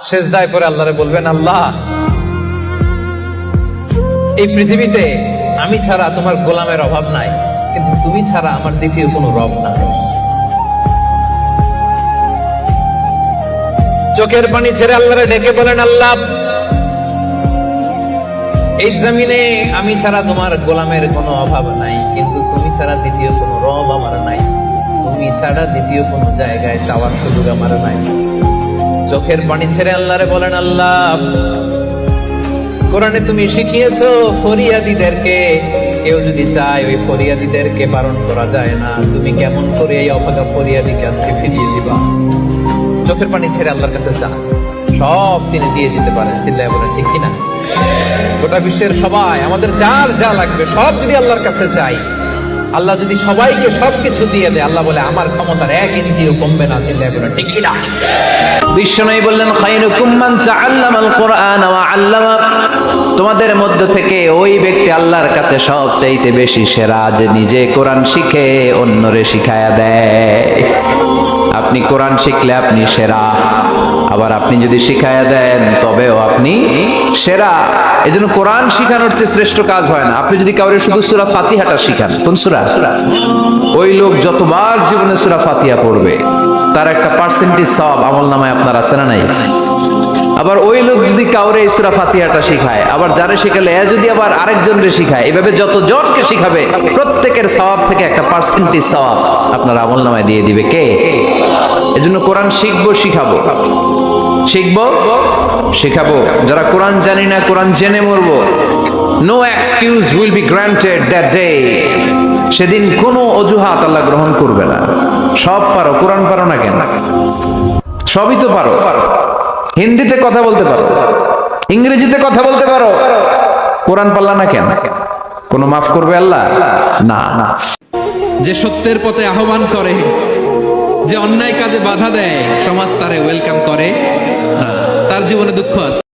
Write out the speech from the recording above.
সিজদায় পড়ে আল্লাহরে বলবেন, আল্লাহ এই পৃথিবীতে আমি ছাড়া তোমার গোলামের অভাব নাই, কিন্তু তুমি ছাড়া আমার দ্বিতীয় কোনো রব নাই। চোখের পানি ছেড়ে আল্লাহরে ডেকে বলেন, আল্লাহ এই জমিনে আমি ছাড়া তোমার গোলামের কোনো অভাব নাই, কিন্তু তুমি ছাড়া দ্বিতীয় কোনো রব আমার নাই, তুমি ছাড়া দ্বিতীয় কোনো জায়গায় চাওয়ার সুযোগ আমার নাই। চোখের পানি ছেড়ে আল্লাহরে বলেন, আল্লাহ কোরআনে তুমি শিখিয়েছো ফরিয়াদীদেরকে কেউ যদি চায় ওই ফরিয়াদীদেরকে বারণ করা যায় না, তুমি কেমন করে এই অভাগা ফরিয়াদীকে আজকে ফিরিয়ে দিবা। চোখের পানি ছেড়ে আল্লাহর কাছে চা, সব তিনি দিয়ে দিতে পারেন। চিল্লায় বলেন ঠিক কিনা? গোটা বিশ্বের সবাই আমাদের যার যা লাগবে সব যদি আল্লাহর কাছে চাই, আল্লাহ যদি সবাইকে সবকিছু দিয়ে দেয়, আল্লাহ বলে আমার ক্ষমতার 1 ইঞ্চিও কমবে না। চিল্লায় বলেন ঠিক কিনা? বিশ্বনবী বললেন, খায়রুকুম মান তাআল্লামাল কুরআন ওয়া আল্লামা, তোমাদের মধ্য থেকে ওই ব্যক্তি আল্লাহর কাছে সবচাইতে বেশি সেরা যে নিজে কোরআন শিখে অন্যরে শিখায়া দেয়। আপনি কোরআন শিখলে আপনি সেরা, আবার আপনি যদি শিখায়া দেন তবেও আপনি সেরা। এজন্য কোরআন শিখানোর চেয়ে শ্রেষ্ঠ কাজ হয় না। আপনি যদি কাউরে শুধু সূরা ফাতিহাটা শিখান, কোন সূরা, ওই লোক যতবার জীবনে সূরা ফাতিহা পড়বে তার একটা পার্সেন্টেজ সওয়াব আমলনামায় আপনার আছে না নাই? আবার ওই লোক যদি কাউরে এই সূরা ফাতিহাটা শিখায়, আবার যারে শিখালে যদি আবার আরেকজনকে শিখায়, এভাবে যতজনকে শিখাবে প্রত্যেকের সওয়াব থেকে একটা পার্সেন্টেজ সওয়াব আপনার আমলনামায় দিয়ে দিবে কে? এজন্য কোরআন শিখবো, শিখাবো, শিখবো, শিখাবো। যারা কোরআন জানি না, কোরআন জেনে মরবো। No excuse will be granted that day. সেদিন কোনো অজুহাত আল্লাহ গ্রহণ করবে না। সব পারো, কোরআন পারো না কেন? সবই তো পারো। হিন্দিতে কথা বলতে পারো, ইংরেজিতে কথা বলতে পারো, কোরআন পারলা না কেন? কোনো মাফ করবে আল্লাহ? না না। যে সত্যের পথে আহ্বান করে, যে অন্যায় কাজে বাধা দেয়, সমাজ তারে ওয়েলকাম করে না, তার জীবনে দুঃখ আছে।